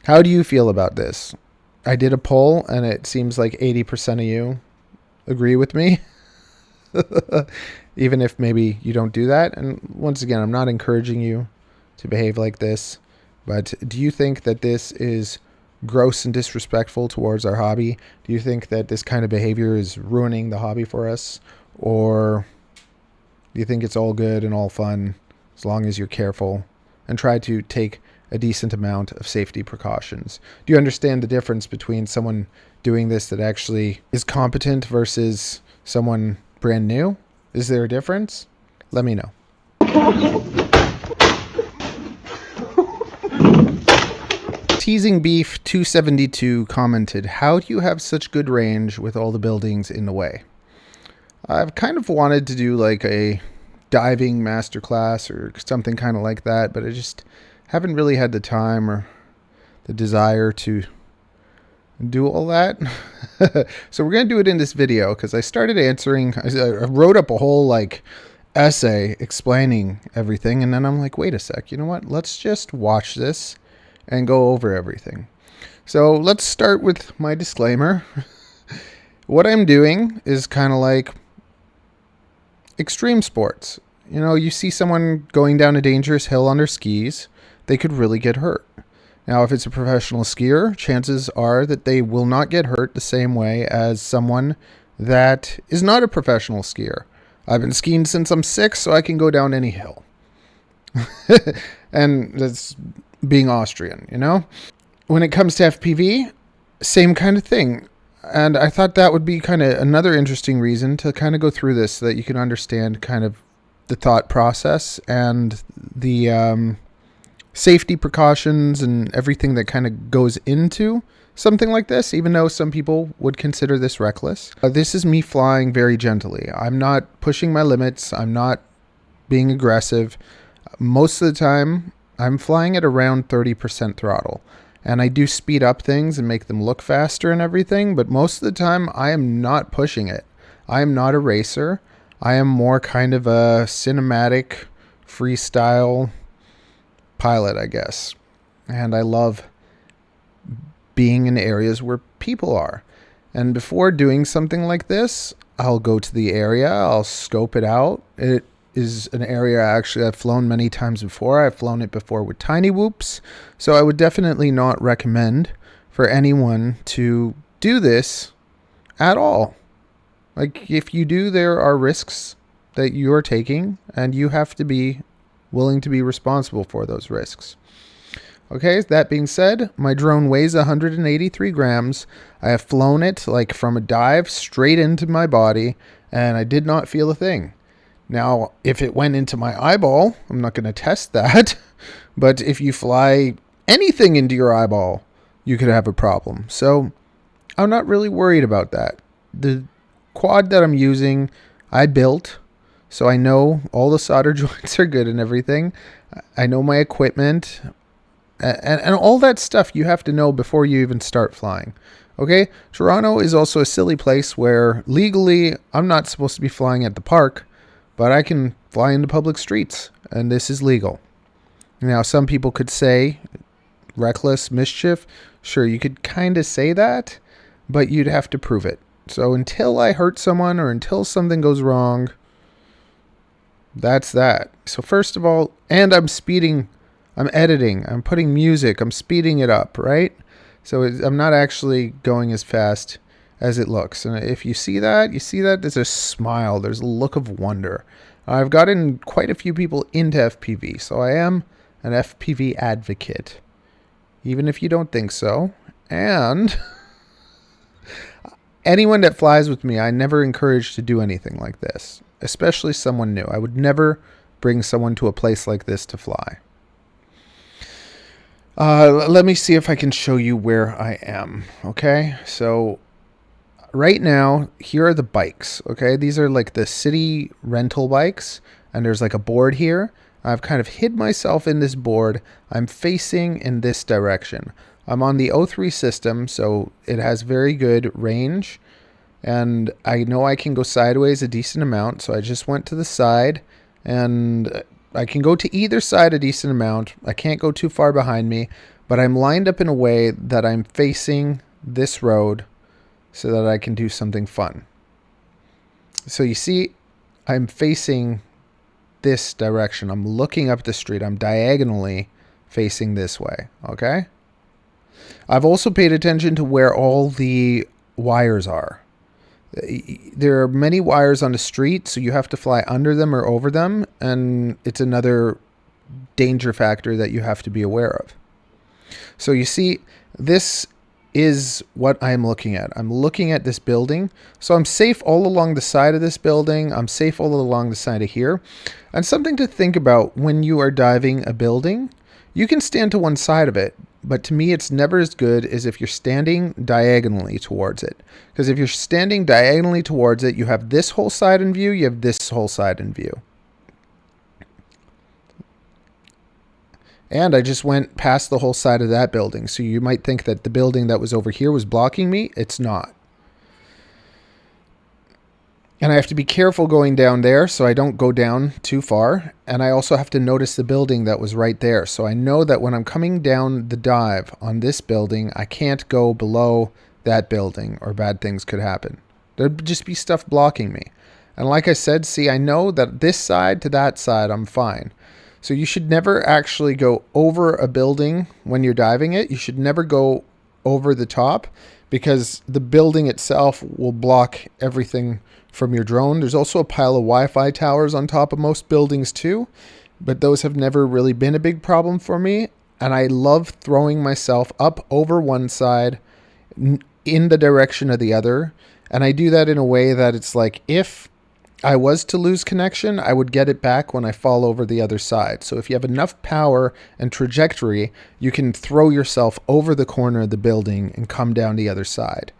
How do you feel about this? I did a poll and it seems like 80% of you agree with me. Even if maybe you don't do that. And once again, I'm not encouraging you to behave like this, but do you think that this is gross and disrespectful towards our hobby? Do you think that this kind of behavior is ruining the hobby for us? Or do you think it's all good and all fun as long as you're careful and try to take a decent amount of safety precautions? Do you understand the difference between someone doing this that actually is competent versus someone brand new? Is there a difference? Let me know. Teasing Beef 272 commented, how do you have such good range with all the buildings in the way? I've kind of wanted to do like a diving masterclass or something kind of like that, but I just haven't really had the time or the desire to do all that. So we're going to do it in this video because I started answering, I wrote up a whole like essay explaining everything, and then I'm like, wait a sec, you know what? Let's just watch this and go over everything. So let's start with my disclaimer. What I'm doing is kind of like extreme sports. You know, you see someone going down a dangerous hill on their skis, they could really get hurt. Now, if it's a professional skier, chances are that they will not get hurt the same way as someone that is not a professional skier. I've been skiing since I'm 6, so I can go down any hill. And that's being Austrian, you know? When it comes to FPV, same kind of thing. And I thought that would be kind of another interesting reason to kind of go through this so that you can understand kind of the thought process and the safety precautions and everything that kind of goes into something like this, even though some people would consider this reckless. This is me flying very gently. I'm not pushing my limits. I'm not being aggressive. Most of the time, I'm flying at around 30% throttle. And I do speed up things and make them look faster and everything, but most of the time, I am not pushing it. I am not a racer. I am more kind of a cinematic, freestyle pilot, I guess. And I love being in areas where people are. And before doing something like this, I'll go to the area, I'll scope it out. It is an area actually I've flown many times before. I've flown it before with tiny whoops. So I would definitely not recommend for anyone to do this at all. Like, if you do, there are risks that you are taking, and you have to be willing to be responsible for those risks. Okay, that being said, my drone weighs 183 grams. I have flown it like from a dive straight into my body, and I did not feel a thing. Now, if it went into my eyeball, I'm not going to test that, but if you fly anything into your eyeball, you could have a problem. So I'm not really worried about that. The quad that I'm using, I built, so I know all the solder joints are good and everything. I know my equipment and all that stuff you have to know before you even start flying. Okay? Toronto is also a silly place where legally I'm not supposed to be flying at the park, but I can fly into public streets, and this is legal. Now, some people could say reckless mischief. Sure, you could kind of say that, but you'd have to prove it. So until I hurt someone or until something goes wrong, that's that. So first of all, and I'm speeding, I'm editing, I'm putting music, I'm speeding it up, right? So I'm not actually going as fast as it looks. And if you see that, there's a smile, there's a look of wonder. I've gotten quite a few people into FPV, so I am an FPV advocate, even if you don't think so. And anyone that flies with me, I never encourage to do anything like this, especially someone new. I would never bring someone to a place like this to fly. Let me see if I can show you where I am. Okay, so right now, here are the bikes. Okay, these are like the city rental bikes, and there's like a board here. I've kind of hid myself in this board. I'm facing in this direction. I'm on the O3 system, so it has very good range, and I know I can go sideways a decent amount, so I just went to the side, and I can go to either side a decent amount. I can't go too far behind me, but I'm lined up in a way that I'm facing this road so that I can do something fun. So you see, I'm facing this direction. I'm looking up the street. I'm diagonally facing this way, okay? I've also paid attention to where all the wires are. There are many wires on the street, so you have to fly under them or over them, and it's another danger factor that you have to be aware of. So you see, this is what I'm looking at. I'm looking at this building. So I'm safe all along the side of this building. I'm safe all along the side of here. And something to think about when you are diving a building, you can stand to one side of it, but to me it's never as good as if you're standing diagonally towards it. Because if you're standing diagonally towards it, you have this whole side in view, you have this whole side in view. And I just went past the whole side of that building. So you might think that the building that was over here was blocking me. It's not. And I have to be careful going down there so I don't go down too far. And I also have to notice the building that was right there. So I know that when I'm coming down the dive on this building, I can't go below that building or bad things could happen. There'd just be stuff blocking me. And like I said, see, I know that this side to that side, I'm fine. So you should never actually go over a building when you're diving it. You should never go over the top because the building itself will block everything from your drone. There's also a pile of Wi-Fi towers on top of most buildings too, but those have never really been a big problem for me. And I love throwing myself up over one side in the direction of the other. And I do that in a way that it's like if I was to lose connection, I would get it back when I fall over the other side. So if you have enough power and trajectory, you can throw yourself over the corner of the building and come down the other side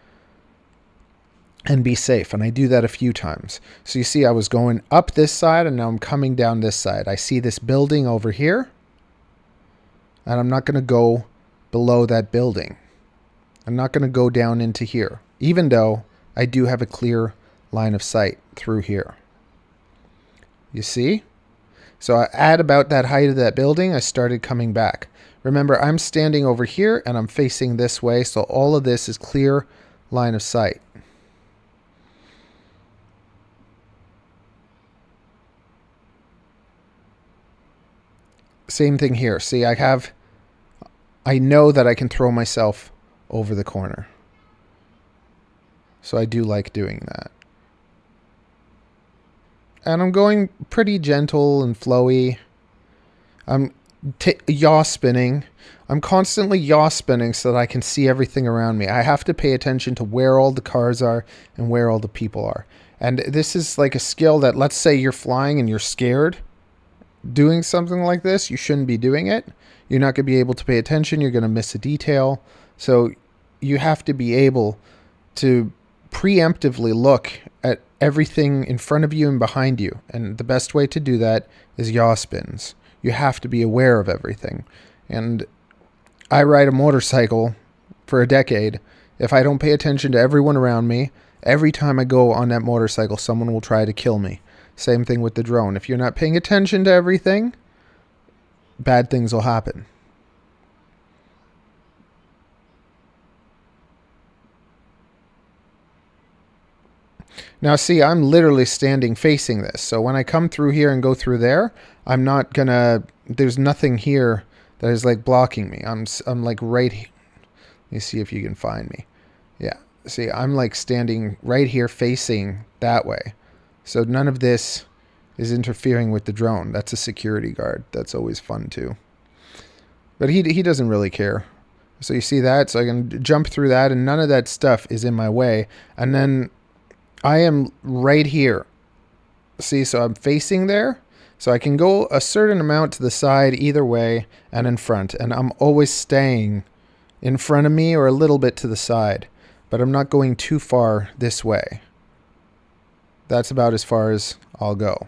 and be safe. And I do that a few times. So you see, I was going up this side and now I'm coming down this side. I see this building over here and I'm not going to go below that building. I'm not going to go down into here, even though I do have a clear line of sight through here. You see? So at about that height of that building, I started coming back. Remember, I'm standing over here and I'm facing this way, so all of this is clear line of sight. Same thing here. See, I know that I can throw myself over the corner. So I do like doing that. And I'm going pretty gentle and flowy. I'm yaw spinning. I'm constantly yaw spinning so that I can see everything around me. I have to pay attention to where all the cars are and where all the people are. And this is like a skill that, let's say you're flying and you're scared. Doing something like this, you shouldn't be doing it. You're not going to be able to pay attention. You're going to miss a detail. So you have to be able to preemptively look at everything in front of you and behind you. And the best way to do that is yaw spins. You have to be aware of everything. And I ride a motorcycle for a decade. If I don't pay attention to everyone around me, every time I go on that motorcycle, someone will try to kill me. Same thing with the drone. If you're not paying attention to everything, bad things will happen. Now see, I'm literally standing facing this. So when I come through here and go through there, I'm not gonna, there's nothing here that is like blocking me. I'm like right here. Let me see if you can find me. Yeah. See, I'm like standing right here facing that way. So none of this is interfering with the drone. That's a security guard. That's always fun too. But he doesn't really care. So you see that? So I can jump through that and none of that stuff is in my way. And then I am right here. See, so I'm facing there. So I can go a certain amount to the side either way and in front. And I'm always staying in front of me or a little bit to the side. But I'm not going too far this way. That's about as far as I'll go.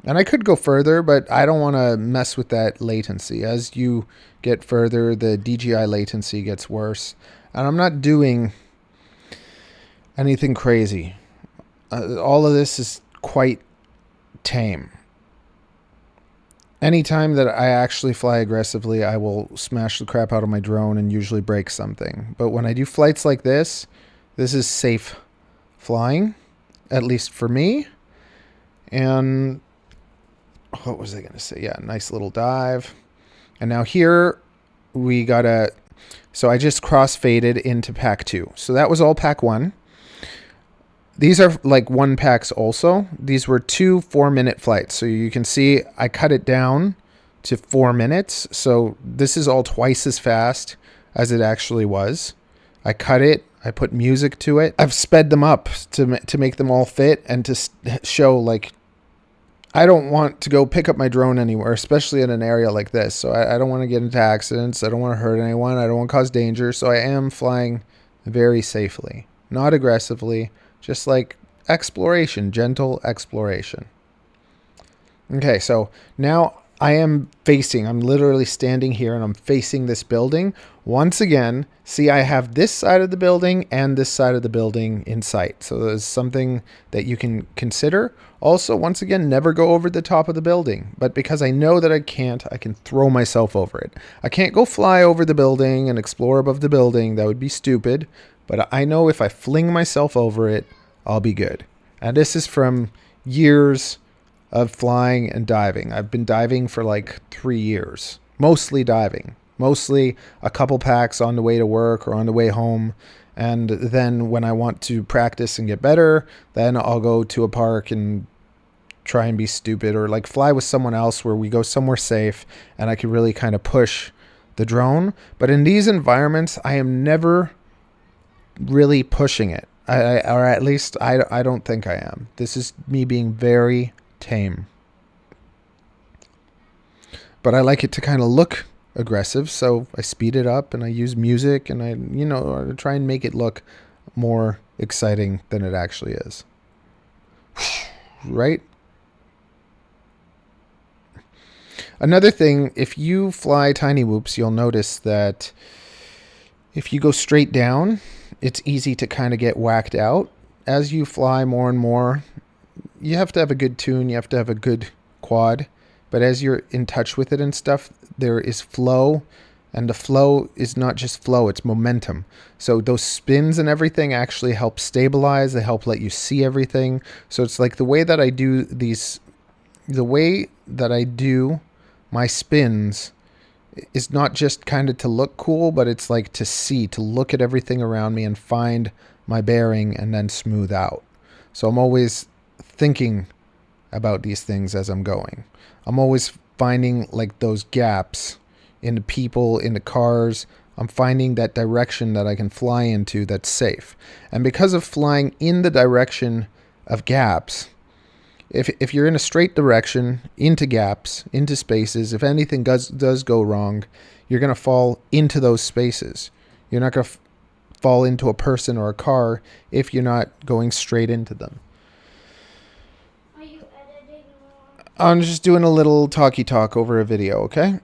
And I could go further, but I don't want to mess with that latency. As you get further, the DJI latency gets worse. And I'm not doing anything crazy. All of this is quite tame. Anytime that I actually fly aggressively, I will smash the crap out of my drone and usually break something. But when I do flights like this is safe flying, at least for me. And what was I going to say? Yeah, nice little dive. And now here we got to... So I just cross-faded into pack 2. So that was all pack 1. These are like 1 packs also. These were 2 4-minute flights. So you can see I cut it down to 4 minutes. So this is all twice as fast as it actually was. I cut it. I put music to it. I've sped them up to make them all fit and to show, like, I don't want to go pick up my drone anywhere, especially in an area like this. So I don't want to get into accidents. I don't want to hurt anyone. I don't want to cause danger. So I am flying very safely, not aggressively, just like exploration, gentle exploration. Okay, so now I'm literally standing here and I'm facing this building. Once again, see, I have this side of the building and this side of the building in sight. So there's something that you can consider. Also, once again, never go over the top of the building. But because I know that I can throw myself over it. I can't go fly over the building and explore above the building. That would be stupid. But I know if I fling myself over it, I'll be good. And this is from years of flying and diving. I've been diving for like 3 years, mostly diving, mostly a couple packs on the way to work or on the way home. And then when I want to practice and get better, then I'll go to a park and try and be stupid or like fly with someone else where we go somewhere safe and I can really kind of push the drone. But in these environments, I am never really pushing it. Or at least I don't think I am. This is me being very tame. But I like it to kind of look aggressive, so I speed it up and I use music and I try and make it look more exciting than it actually is. Right? Another thing, if you fly tiny whoops, you'll notice that if you go straight down, it's easy to kind of get whacked out. As you fly more and more, you have to have a good tune, you have to have a good quad, but as you're in touch with it and stuff, there is flow, and the flow is not just flow, it's momentum. So those spins and everything actually help stabilize, they help let you see everything. So it's like the way that I do my spins is not just kind of to look cool, but it's like to look at everything around me and find my bearing and then smooth out. So I'm always thinking about these things as I'm going. I'm always finding like those gaps in the people, in the cars. I'm finding that direction that I can fly into that's safe. And because of flying in the direction of gaps, if you're in a straight direction, into gaps, into spaces, if anything does go wrong, you're going to fall into those spaces. You're not going to fall into a person or a car if you're not going straight into them. Are you editing more? I'm just doing a little talky talk over a video, okay?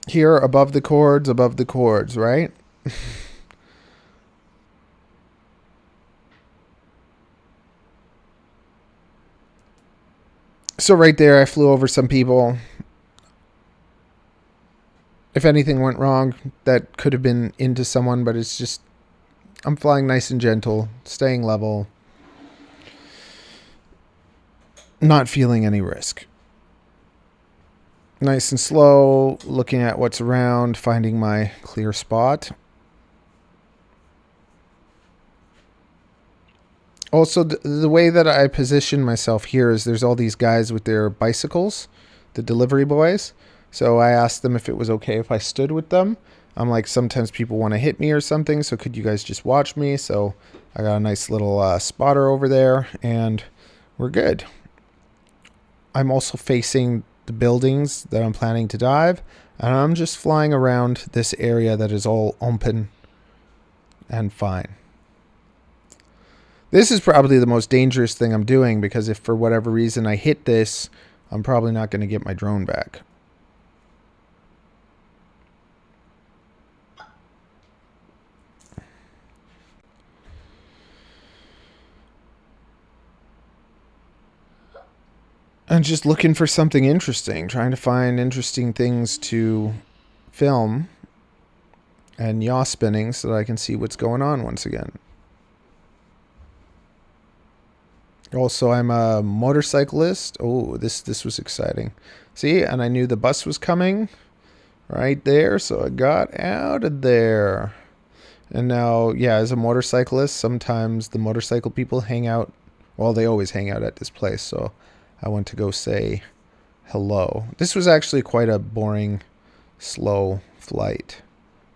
Here, above the chords, right? So right there, I flew over some people. If anything went wrong, that could have been into someone, but it's just, I'm flying nice and gentle, staying level, not feeling any risk. Nice and slow, looking at what's around, finding my clear spot. Also, the way that I position myself here is there's all these guys with their bicycles, the delivery boys. So I asked them if it was okay if I stood with them. I'm like, sometimes people want to hit me or something, so could you guys just watch me? So I got a nice little spotter over there, and we're good. I'm also facing the buildings that I'm planning to dive, and I'm just flying around this area that is all open and fine. This is probably the most dangerous thing I'm doing, because if for whatever reason I hit this, I'm probably not going to get my drone back. And just looking for something interesting, trying to find interesting things to film and yaw spinning so that I can see what's going on once again. Also, I'm a motorcyclist. Oh, this was exciting. See, and I knew the bus was coming right there, so I got out of there. And now, yeah, as a motorcyclist, sometimes the motorcycle people hang out. Well, they always hang out at this place, so I went to go say hello. This was actually quite a boring, slow flight.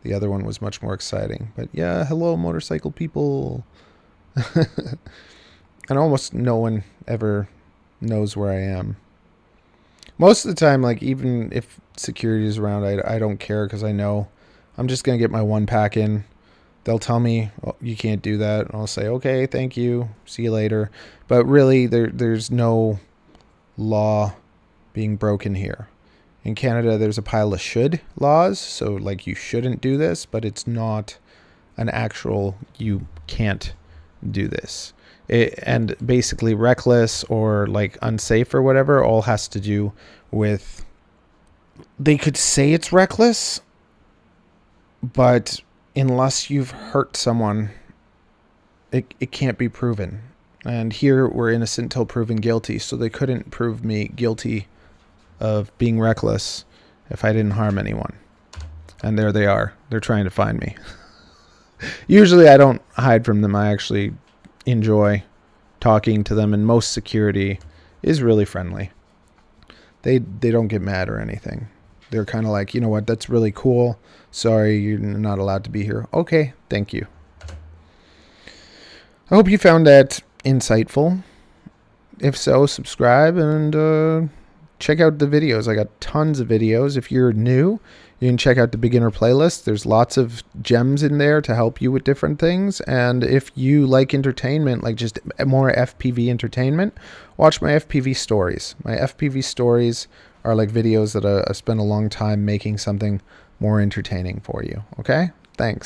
The other one was much more exciting. But yeah, hello, motorcycle people. And almost no one ever knows where I am. Most of the time, like, even if security is around, I don't care because I know I'm just going to get my one pack in. They'll tell me, oh, you can't do that. And I'll say, okay, thank you. See you later. But really, there's no law being broken here. In Canada, there's a pile of should laws. So, like, you shouldn't do this, but it's not an actual you can't do this. And basically reckless or like unsafe or whatever all has to do with, they could say it's reckless, but unless you've hurt someone, it can't be proven. And here we're innocent till proven guilty, so they couldn't prove me guilty of being reckless if I didn't harm anyone. And there they are. They're trying to find me. Usually I don't hide from them. I actually enjoy talking to them, and most security is really friendly. They don't get mad or anything. They're kind of like, you know what, that's really cool. Sorry, you're not allowed to be here. Okay, thank you. I hope you found that insightful. If so, subscribe and check out the videos. I got tons of videos. If you're new, you can check out the beginner playlist. There's lots of gems in there to help you with different things. And if you like entertainment, like just more FPV entertainment, watch my FPV stories. My FPV stories are like videos that I spent a long time making something more entertaining for you. Okay? Thanks.